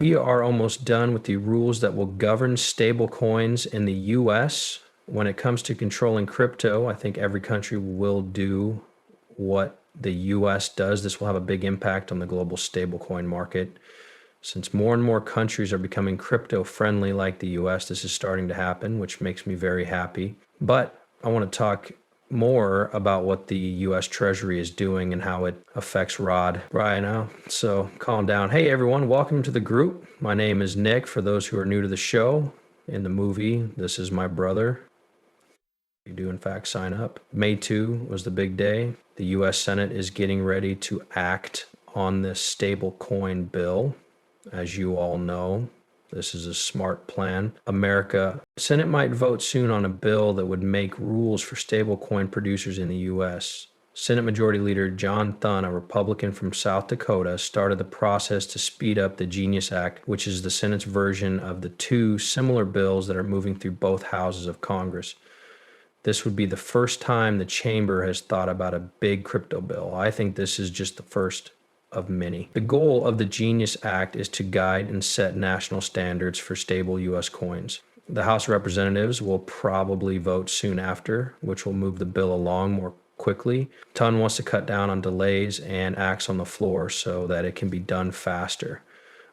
We are almost done with the rules that will govern stable coins in the US. When it comes to controlling crypto, I think every country will do what the US does. This will have a big impact on the global stablecoin market. Since more and more countries are becoming crypto friendly like the US, this is starting to happen, which makes me very happy. But I want to talk more about what the US Treasury is doing and how it affects Rod right now. So calm down. Hey everyone, welcome to the group. My name is Nick. For those who are new to the show, in the movie, this is my brother. You do in fact sign up. May 2 was the big day. The US Senate is getting ready to act on this stable coin bill. As you all know, this is a smart plan. Senate might vote soon on a bill that would make rules for stablecoin producers in the U.S. Senate Majority Leader John Thune, a Republican from South Dakota, started the process to speed up the Genius Act, which is the Senate's version of the two similar bills that are moving through both houses of Congress. This would be the first time the chamber has thought about a big crypto bill. I think this is just the first of many. The goal of the Genius Act is to guide and set national standards for stable U.S. coins. The House of Representatives will probably vote soon after, which will move the bill along more quickly. Thune wants to cut down on delays and acts on the floor so that it can be done faster.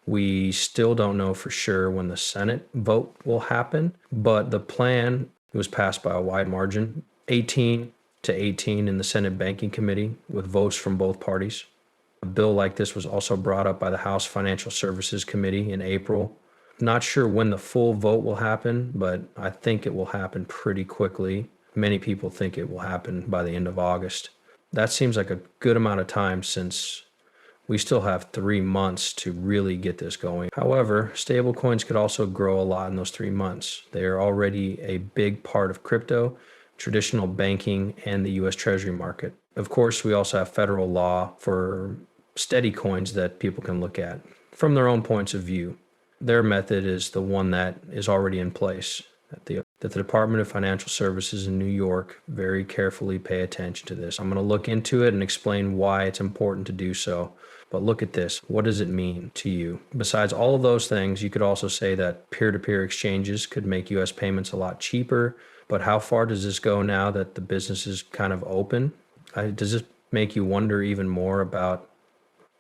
We still don't know for sure when the Senate vote will happen, but the plan was passed by a wide margin, 18-18 in the Senate Banking Committee, with votes from both parties. A bill like this was also brought up by the House Financial Services Committee in April. Not sure when the full vote will happen, but I think it will happen pretty quickly. Many people think it will happen by the end of August. That seems like a good amount of time since we still have 3 months to really get this going. However, stablecoins could also grow a lot in those 3 months. They are already a big part of crypto, traditional banking, and the U.S. Treasury market. Of course, we also have federal law for steady coins that people can look at from their own points of view. Their method is the one that is already in place. That the Department of Financial Services in New York very carefully pay attention to this. I'm going to look into it and explain why it's important to do so. But look at this. What does it mean to you? Besides all of those things, you could also say that peer-to-peer exchanges could make U.S. payments a lot cheaper. But how far does this go now that the business is kind of open? Does this make you wonder even more about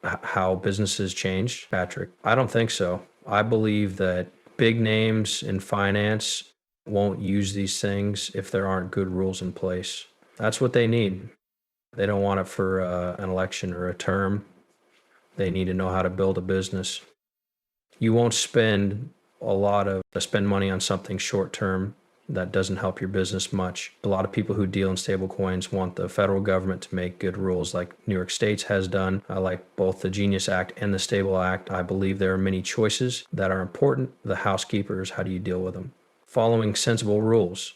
how businesses change, Patrick? I don't think so. I believe that big names in finance won't use these things if there aren't good rules in place. That's what they need. They don't want it for an election or a term. They need to know how to build a business. You won't spend money on something short term that doesn't help your business much. A lot of people who deal in stable coins want the federal government to make good rules like New York State has done. I like both the Genius Act and the Stable Act. I believe there are many choices that are important. The housekeepers, how do you deal with them? Following sensible rules,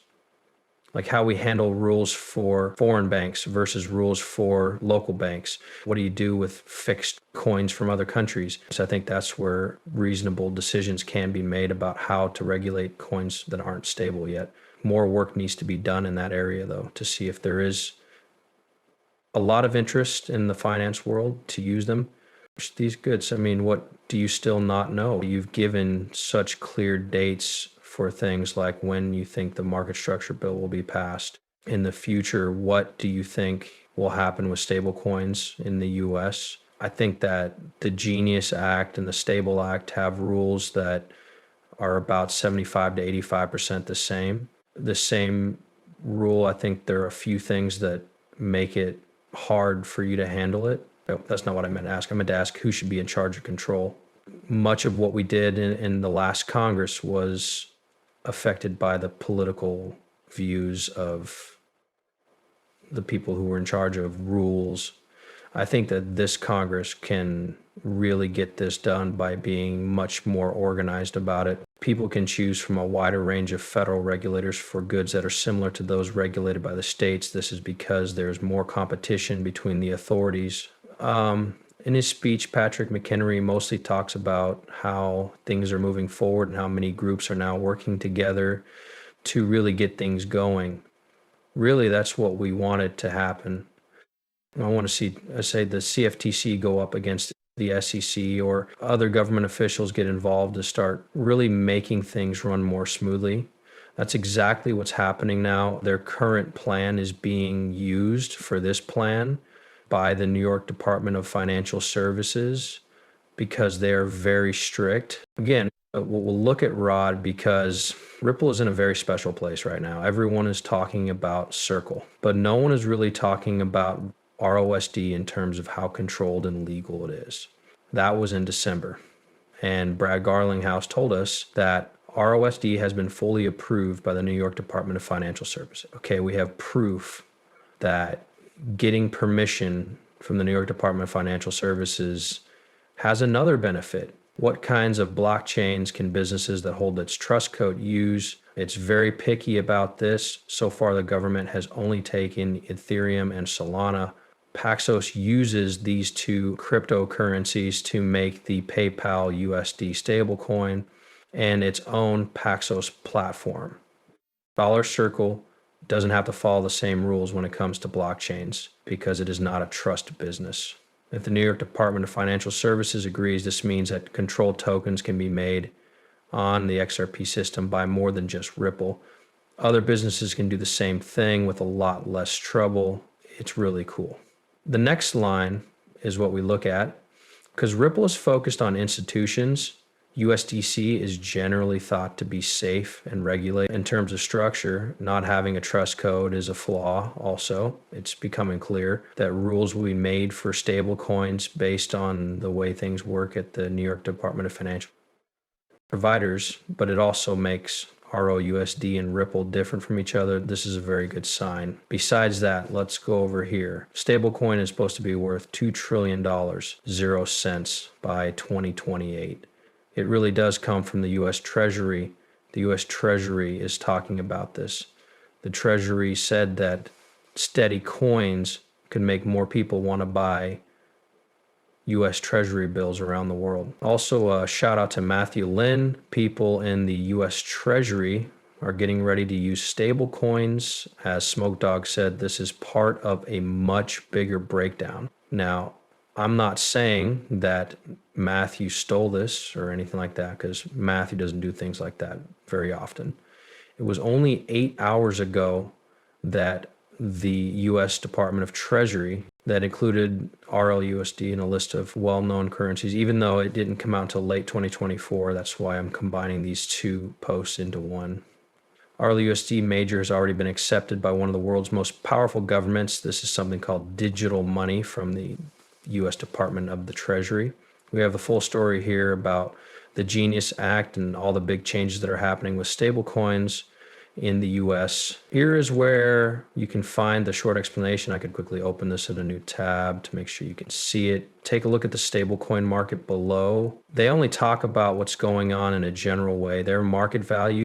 like how we handle rules for foreign banks versus rules for local banks. What do you do with fixed coins from other countries? So I think that's where reasonable decisions can be made about how to regulate coins that aren't stable yet. More work needs to be done in that area, though, to see if there is a lot of interest in the finance world to use them. These goods, I mean, what do you still not know? You've given such clear dates for things like when you think the market structure bill will be passed. In the future, what do you think will happen with stable coins in the US? I think that the Genius Act and the Stable Act have rules that are about 75 to 85% the same. The same rule, I think there are a few things that make it hard for you to handle it. That's not what I meant to ask. I meant to ask who should be in charge of control. Much of what we did in the last Congress was affected by the political views of the people who were in charge of rules. I think that this Congress can really get this done by being much more organized about it. People can choose from a wider range of federal regulators for goods that are similar to those regulated by the states. This is because there's more competition between the authorities. In his speech, Patrick McHenry mostly talks about how things are moving forward and how many groups are now working together to really get things going. Really, that's what we wanted to happen. I want to see, I say, the CFTC go up against the SEC or other government officials get involved to start really making things run more smoothly. That's exactly what's happening now. Their current plan is being used for this plan by the New York Department of Financial Services because they're very strict. Again, we'll look at Rod because Ripple is in a very special place right now. Everyone is talking about Circle, but no one is really talking about ROSD in terms of how controlled and legal it is. That was in December. And Brad Garlinghouse told us that ROSD has been fully approved by the New York Department of Financial Services. Okay, we have proof that getting permission from the New York Department of Financial Services has another benefit. What kinds of blockchains can businesses that hold its trust code use? It's very picky about this. So far, the government has only taken Ethereum and Solana. Paxos uses these two cryptocurrencies to make the PayPal USD stablecoin and its own Paxos platform. Dollar Circle doesn't have to follow the same rules when it comes to blockchains because it is not a trust business. If the New York Department of Financial Services agrees, this means that controlled tokens can be made on the XRP system by more than just Ripple. Other businesses can do the same thing with a lot less trouble. It's really cool. The next line is what we look at. Because Ripple is focused on institutions, USDC is generally thought to be safe and regulated in terms of structure. Not having a trust code is a flaw also. It's becoming clear that rules will be made for stable coins based on the way things work at the New York Department of Financial Providers, but it also makes ROUSD and Ripple different from each other. This is a very good sign. Besides that, let's go over here. Stablecoin is supposed to be worth $2 trillion, 0 cents by 2028. It really does come from the U.S. Treasury. The U.S. Treasury is talking about this. The Treasury said that steady coins could make more people want to buy U.S. Treasury bills around the world. Also, a shout out to Matthew Lin. People in the U.S. Treasury are getting ready to use stable coins. As Smoke Dog said, this is part of a much bigger breakdown. Now, I'm not saying that Matthew stole this or anything like that because Matthew doesn't do things like that very often. It was only 8 hours ago that the U.S. Department of Treasury that included RLUSD in a list of well-known currencies, even though it didn't come out until late 2024. That's why I'm combining these two posts into one. RLUSD major has already been accepted by one of the world's most powerful governments. This is something called digital money from the U.S. Department of the Treasury. We have the full story here about the Genius Act and all the big changes that are happening with stablecoins in the U.S. Here is where you can find the short explanation. I could quickly open this in a new tab to make sure you can see it. Take a look at the stablecoin market below. They only talk about what's going on in a general way. Their market value